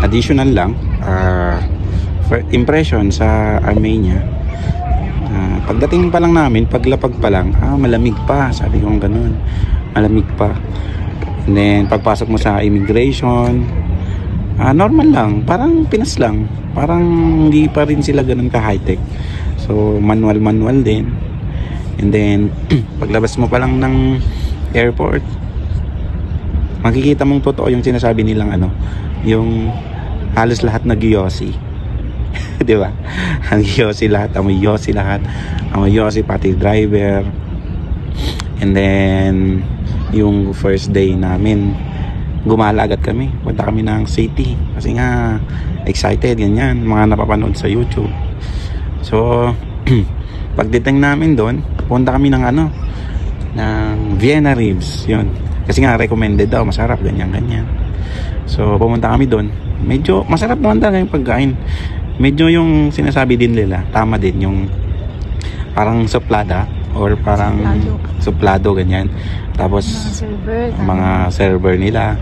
additional lang, for impression sa Armenia. Pagdating pa lang namin, paglapag pa lang, malamig pa, sabi ko ganun, malamig pa. And then pagpasok mo sa immigration, normal lang, parang Pinas lang, parang hindi pa rin sila ganun ka high tech. So manual din. And then paglabas mo pa lang ng airport, makikita mong totoo yung sinasabi nilang yung halos lahat nag-Yossi. Di ba? Ang Yossi lahat, amoy Yossi lahat. Amoy Yossi pati driver. And then yung first day namin, gumala agad kami. Punta kami ng city kasi nga excited, ganyan, mga napapanood sa YouTube. So pagdating namin doon, punta kami ng ng Vienna ribs, yun. Kasi nga recommended daw, masarap, ganyan. So pumunta kami doon. Medyo masarap naman talaga yung pagkain. Medyo yung sinasabi din nila, tama din, yung parang suplada or parang suplado, ganyan. Tapos mga server nila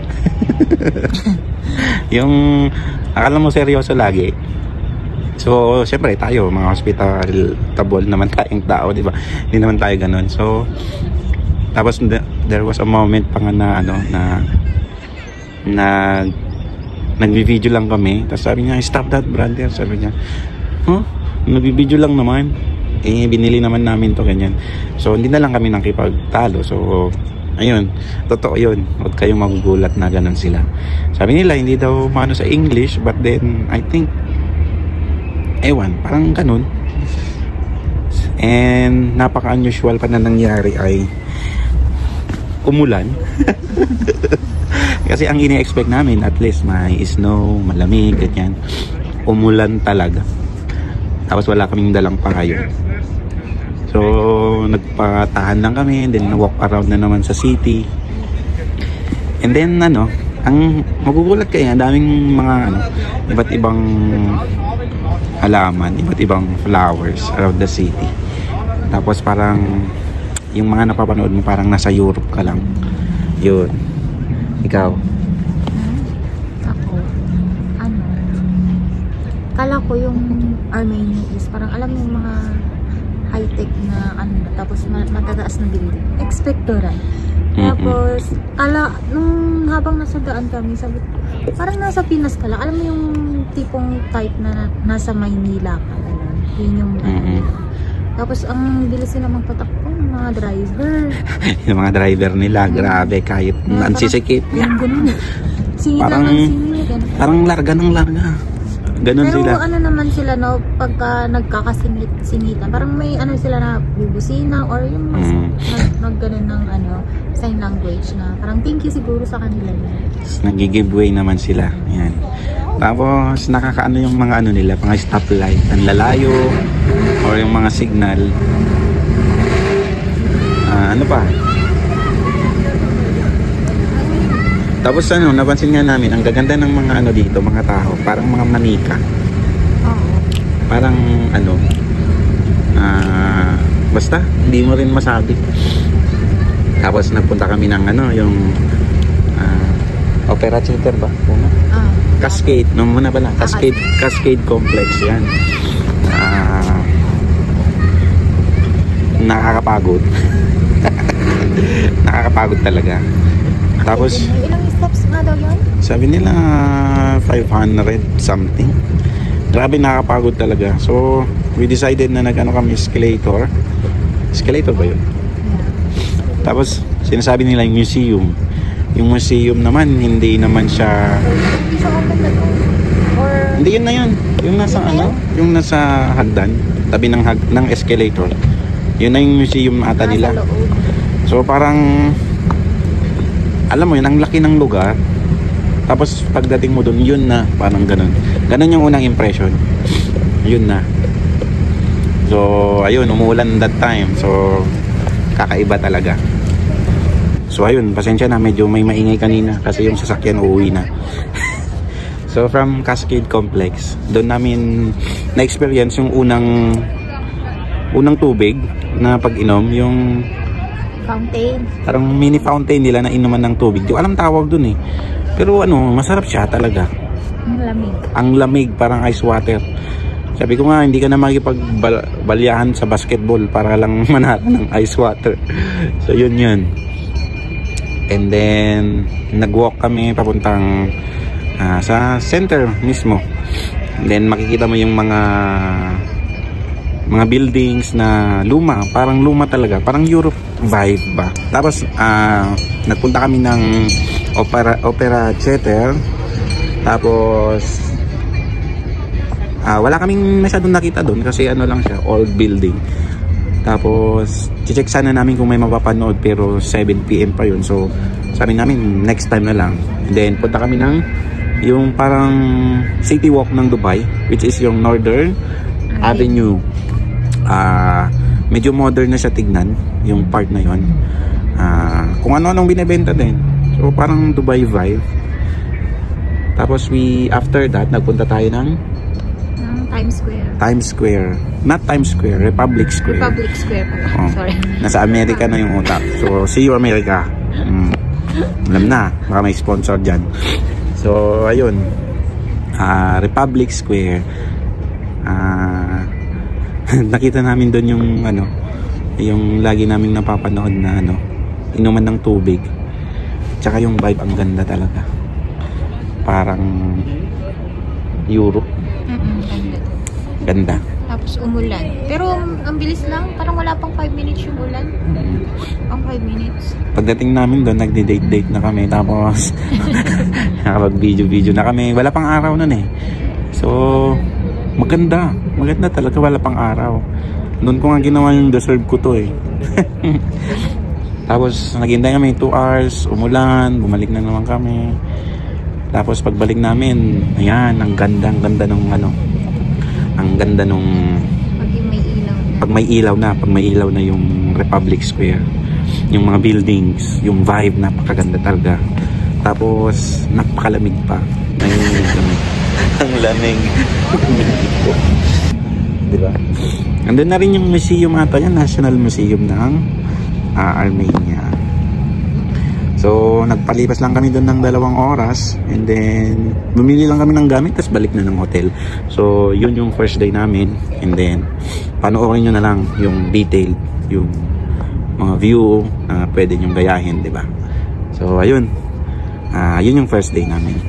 yung akala mo seryoso lagi. So syempre tayo mga hospitable naman tayong tao, di ba? Hindi naman tayo ganun. So tapos there was a moment pa nga na nagbi-video lang kami. Tapos sabi niya, stop that brother, sabi niya. Nagbi-video lang naman, binili naman namin to, ganyan. So hindi na lang kami nakipagtalo. So ayun, totoo yun, huwag kayong magugulat na ganun sila. Sabi nila hindi daw maano sa English, but then I think ewan, parang ganun. And napaka-unusual pa na nangyari ay umulan. Kasi ang ini-expect namin, at least may snow, malamig, ganyan. Umulan talaga. Tapos wala kaming dalang pahayo. So nagpatahan lang kami, and then walk around na naman sa city. And then ang magugulat kayo, daming mga iba't ibang halaman, iba't ibang flowers around the city. Tapos parang yung mga napapanood mo, parang nasa Europe ka lang. Yun. Ikaw? Ako, kala ko yung Armenia is parang alam mo yung mga high-tech na tapos matataas na building. Expectorant. Tapos, nung habang nasa daan kami, sabi, parang nasa Pinas ka lang. Alam mo yung tipong type na nasa Maynila ka. Yun yung tapos ang bilis sila magpatakbo ng mga driver. Yung mga driver nila, grabe, kahit nansisikip. Parang larga ng larga. Ganun pero sila. Pero naman sila, pagka nagkakasingit-singitan, parang may sila na bubusina or yung nagganon ng sign language na parang thank you siguro sa kanila. Nag-giveaway naman sila. Yan. Tapos nakakaano yung mga nila, mga stoplight, ang lalayo or yung mga signal. Ano pa? Tapos napansin nga namin, ang gaganda ng mga dito, mga tao, parang mga manika. Parang basta hindi mo rin masabi. Tapos nagpunta kami ng yung Opera Theater ba? Cascade, muna pala. Cascade Complex, yan. Nakakapagod. Nakakapagod talaga. Tapos ilang steps nga daw yun? sabi nila 500 something. Grabe, nakakapagod talaga. So we decided na kami escalator. Escalator ba yun? Tapos sinasabi nila yung museum. Yung museum naman, hindi naman siya hindi yun na yun. Yung nasa yung nasa hagdan, tabi ng escalator. Yun na yung museum ata nila. So parang alam mo yun, ang laki ng lugar. Tapos pagdating mo dun, yun na, parang ganun. Ganun yung unang impression. Yun na. So ayun, umuulan that time. So kakaiba talaga. So ayun, pasensya na, medyo may maingay kanina kasi yung sasakyan uuwi na. So from Cascade Complex, doon namin na-experience yung unang tubig na pag-inom, yung fountain. Parang mini fountain nila na inuman ng tubig. Di ko alam tawag dun eh. Pero masarap siya talaga. Ang lamig. Ang lamig, parang ice water. Sabi ko nga, hindi ka na makikipagbalyahan sa basketball para lang manalo ng ice water. So yun. And then nag-walk kami papuntang sa center mismo. And then makikita mo yung mga buildings na luma, parang luma talaga, parang Europe vibe ba. Tapos nagpunta kami ng Opera Theater. Tapos wala kaming masyadong nakita doon kasi ano lang siya, old building. Tapos check sana namin kung may mapapanood, pero 7 PM pa yun. So sabi namin next time na lang. And then punta kami ng yung parang city walk ng Dubai, which is yung Northern Avenue. Medyo modern na siya tignan yung part na yon. Kung ano-anong binebenta din. So parang Dubai vibe. Tapos after that nagpunta tayo ng Times Square. Not Times Square, Republic Square. Republic Square pala. Sorry. Nasa Amerika na yung utak. So see you America. Alam na, baka may sponsor dyan. So ayun, Republic Square. Nakita namin doon yung yung lagi naming napapanood na inuman ng tubig. Tsaka yung vibe, ang ganda talaga. Parang Europe. Ganda. Tapos umulan. Pero ang bilis lang, parang wala pang 5 minutes yung ulan. Ang 5 minutes. Pagdating namin doon, nagde-date na kami. Tapos nakapag-video na kami. Wala pang araw nun eh. So maganda talaga, wala pang araw. Noon ko nga ginawa yung deserve ko to eh. Tapos naghintay kami 2 hours, umulan, bumalik na naman kami. Tapos pagbalik namin, ayan, ang ganda nung ang ganda nung pag may ilaw na yung Republic Square, yung mga buildings, yung vibe, napakaganda talaga. Tapos napakalamig pa. Ang lamig. Diba? Andun na rin yung museum ata yan, National Museum ng Armenia. So nagpalipas lang kami doon ng 2 oras, and then bumili lang kami ng gamit, tapos balik na ng hotel. So yun yung first day namin. And then panoorin nyo na lang yung detailed, yung mga view na pwede nyong gayahin, diba? So ayun, yun yung first day namin.